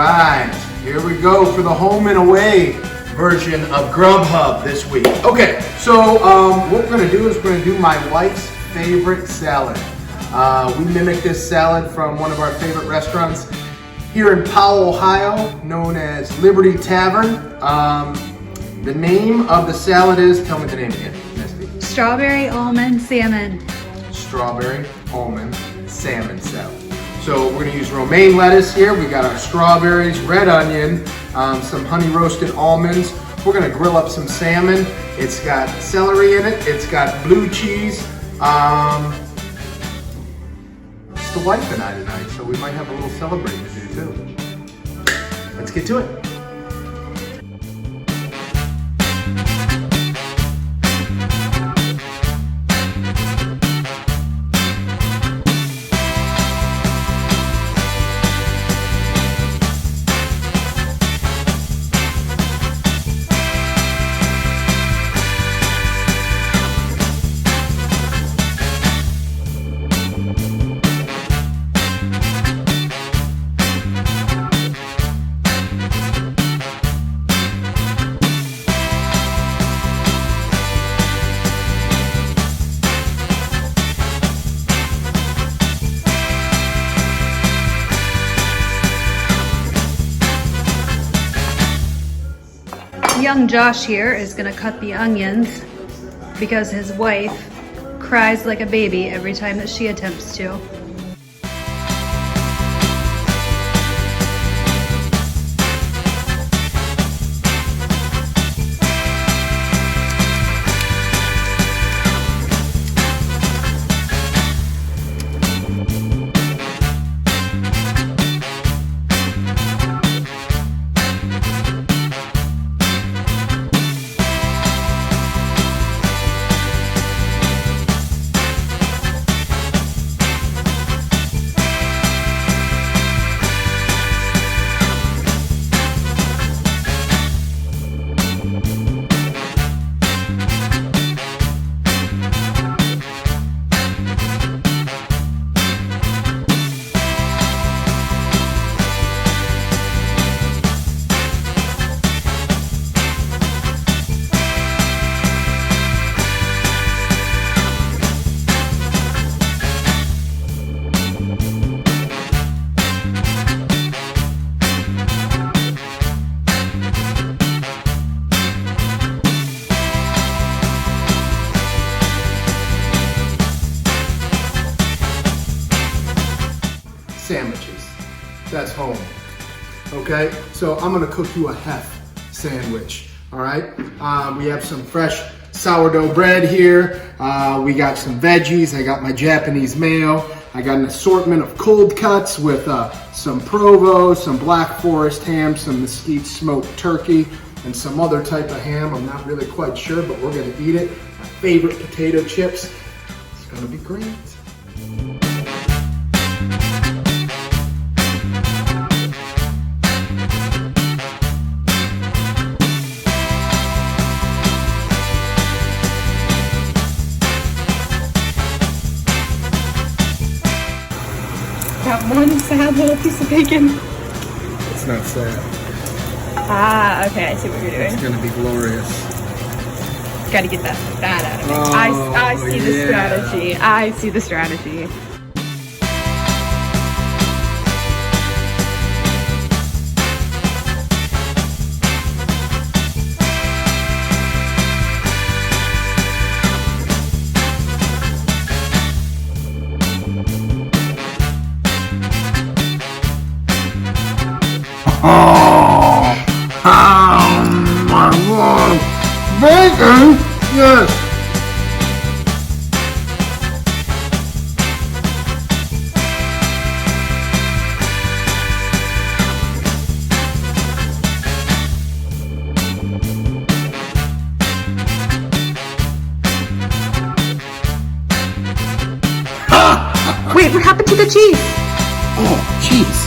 right, here we go for the home and away version of Grubhub this week. Okay, so what we're gonna do is we're gonna do my wife's favorite salad. We mimicked this salad from one of our favorite restaurants here in Powell, Ohio, known as Liberty Tavern. The name of the salad is, tell me the name again, Misty. Strawberry almond salmon. Strawberry almond salmon salad. So we're gonna use romaine lettuce here. We got our strawberries, red onion, some honey roasted almonds. We're gonna grill up some salmon. It's got celery in it. It's got blue cheese. It's the wife and I tonight, so we might have a little celebrating to do too. Let's get to it. Young Josh here is gonna cut the onions because his wife cries like a baby every time that she attempts to. Sandwiches. That's home. Okay, so I'm gonna cook you a hef sandwich. All right, we have some fresh sourdough bread here. We got some veggies. I got my Japanese mayo. I got an assortment of cold cuts with some provolone, some black forest ham, some mesquite smoked turkey, and some other type of ham. I'm not really quite sure, but we're gonna eat it. My favorite potato chips. It's gonna be great. Got one sad little piece of bacon. It's not sad. Ah, okay, I see what you're doing. It's gonna be glorious. Gotta get that fat out of it. Oh, I see the yeah. strategy. I see the strategy. Oh my God! Bacon? Yes! Wait, what happened to the cheese? Oh, cheese.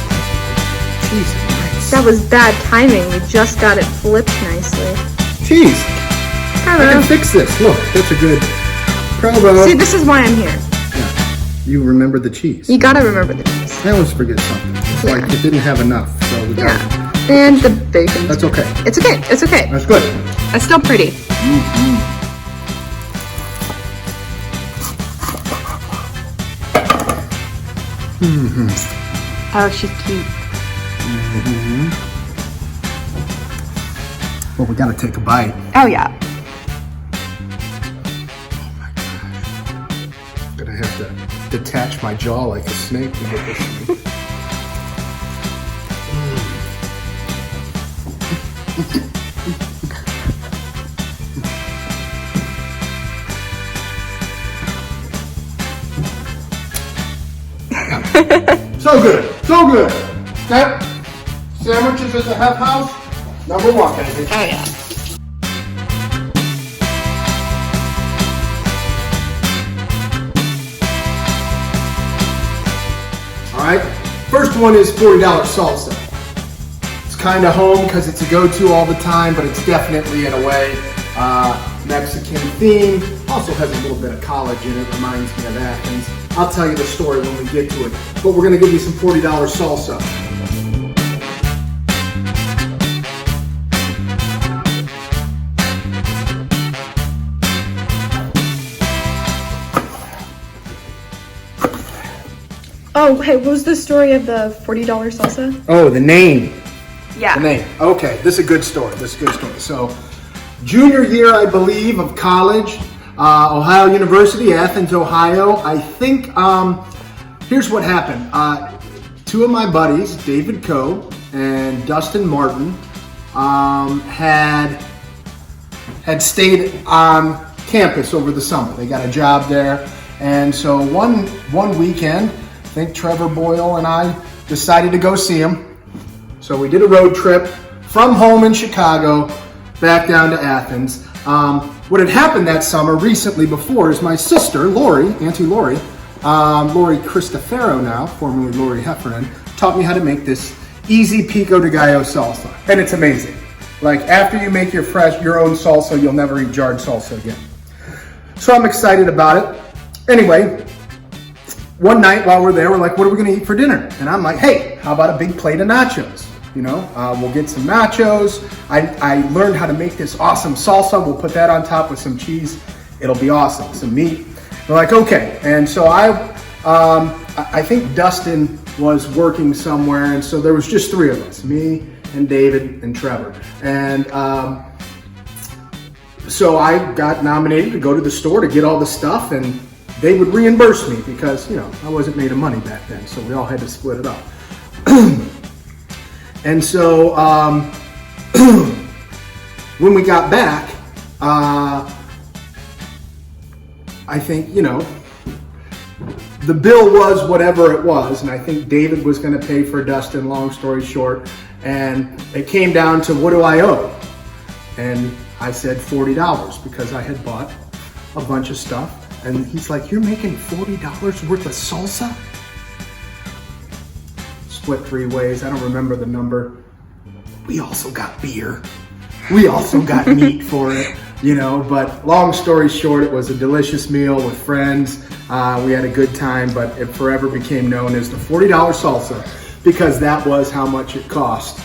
Cheese is nice. That was bad timing. We just got it flipped nicely. Cheese. I Hello. can fix this. Look, that's a good provo. See, this is why I'm here. Yeah. You remember the cheese. You gotta remember the cheese. I always forget something. It's like it didn't have enough, so we got it. And the bacon. That's okay. It's okay. It's okay. That's good. It's still pretty. Oh, she's cute. Well, we gotta take a bite. Oh yeah. Gonna have to detach my jaw like a snake to get this. So good, so good. That sandwiches at the Hef House, number one, baby. Oh yeah. All right, first one is $40 salsa. It's kind of home because it's a go-to all the time, but it's definitely in a way Mexican theme. Also has a little bit of college in it, reminds me of Athens. I'll tell you the story when we get to it, but we're gonna give you some $40 salsa. Oh, hey, what was the story of the $40 salsa? Oh, the name. Yeah. The name. Okay, this is a good story. This is a good story. So, junior year, I believe, of college, Ohio University, Athens, Ohio. I think, here's what happened. Two of my buddies, David Coe and Dustin Martin, had stayed on campus over the summer. They got a job there. And so one weekend, I think Trevor Boyle and I decided to go see him. So we did a road trip from home in Chicago back down to Athens. What had happened that summer recently before is my sister, Lori, Auntie Lori, Lori Cristofero now, formerly Lori Heffernan, taught me how to make this easy pico de gallo salsa. And it's amazing. Like after you make your own salsa, you'll never eat jarred salsa again. So I'm excited about it. Anyway, one night while we're there, we're like, what are we gonna eat for dinner? And I'm like, hey, how about a big plate of nachos? You know, we'll get some nachos. I learned how to make this awesome salsa. We'll put that on top with some cheese. It'll be awesome, some meat. We're like, okay. And so I think Dustin was working somewhere. And so there was just three of us, me and David and Trevor. And so I got nominated to go to the store to get all the stuff, and they would reimburse me because, you know, I wasn't made of money back then. So we all had to split it up. And so when we got back, I think, you know, the bill was whatever it was, and I think David was going to pay for Dustin, long story short, and it came down to what do I owe? And I said $40 because I had bought a bunch of stuff, and he's like, you're making $40 worth of salsa? Split three ways. I don't remember the number. We also got beer. We also got meat for it, you know, but long story short, it was a delicious meal with friends. We had a good time, but it forever became known as the $40 salsa because that was how much it cost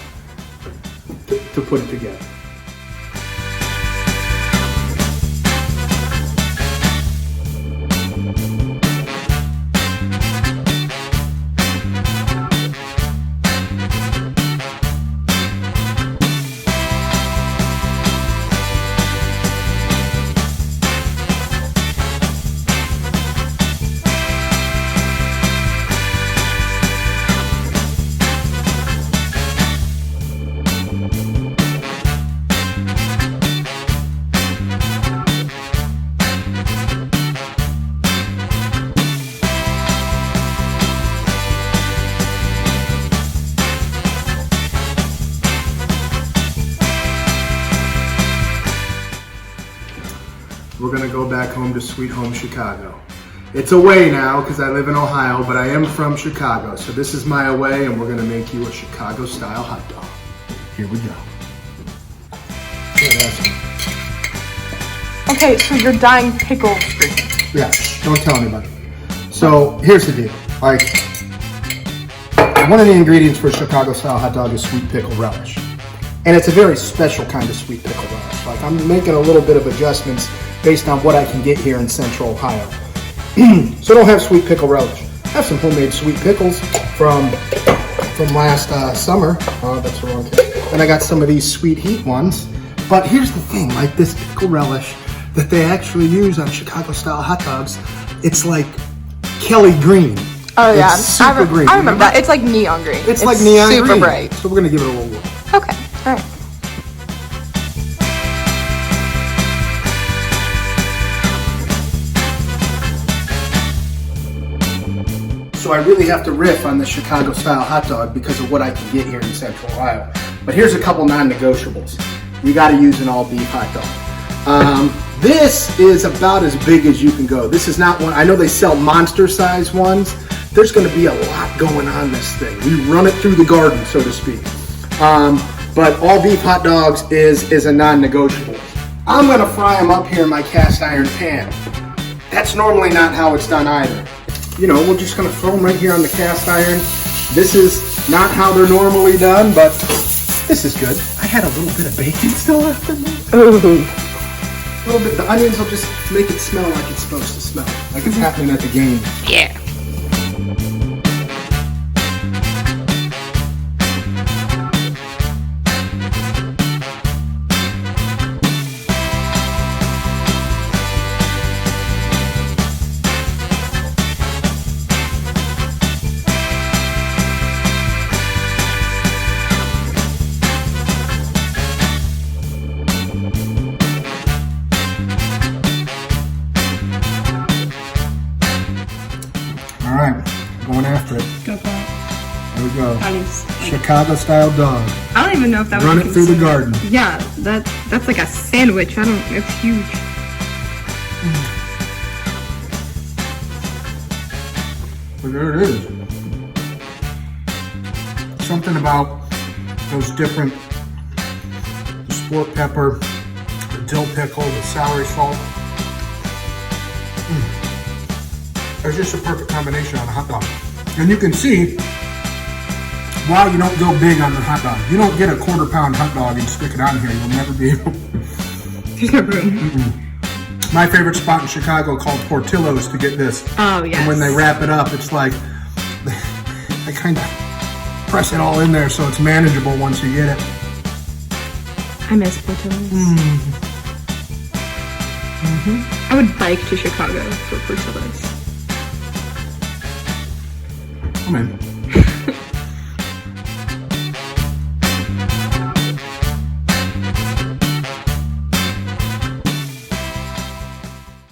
to put it together. We're gonna go back home to sweet home Chicago. It's away now because I live in Ohio, but I am from Chicago. So this is my away, and we're gonna make you a Chicago style hot dog. Here we go. Okay, so you're dyeing pickle. Yeah, don't tell anybody. So here's the deal. Like, one of the ingredients for a Chicago style hot dog is sweet pickle relish. And it's a very special kind of sweet pickle relish. Like I'm making a little bit of adjustments based on what I can get here in Central Ohio. So don't have sweet pickle relish. I have some homemade sweet pickles from last summer. Oh, that's the wrong thing. And I got some of these sweet heat ones. But here's the thing, like this pickle relish that they actually use on Chicago style hot dogs, it's like Kelly green. Oh yeah, it's super green. I remember that. It's like neon green. It's like neon super green. bright. So we're gonna give it a little whirl. Okay, all right. So I really have to riff on the Chicago style hot dog because of what I can get here in Central Ohio. But here's a couple non-negotiables. You gotta use an all beef hot dog. This is about as big as you can go. This is not one, I know they sell monster size ones. There's gonna be a lot going on this thing. We run it through the garden, so to speak. But all beef hot dogs is a non-negotiable. I'm gonna fry them up here in my cast iron pan. That's normally not how it's done either. You know, we're just gonna throw them right here on the cast iron. This is not how they're normally done, but this is good. I had a little bit of bacon still left in there. Ooh. A little bit. The onions will just make it smell like it's supposed to smell, like it's happening at the game. Yeah. All right, going after it. Go for it. There we go. That is, Chicago style dog. I don't even know if that Run was it through the garden. Yeah, that's like a sandwich. I don't. It's huge. But there it is. Something about those different, the sport pepper, the dill pickle, the celery salt. It's just a perfect combination on a hot dog. And you can see why you don't go big on the hot dog. You don't get a quarter-pound hot dog and stick it on here. You'll never be able. There's no room. My favorite spot in Chicago called Portillo's to get this. Oh yes. And when they wrap it up, it's like they kind of press it all in there so it's manageable once you get it. I miss Portillo's. I would bike to Chicago for Portillo's. I'm in.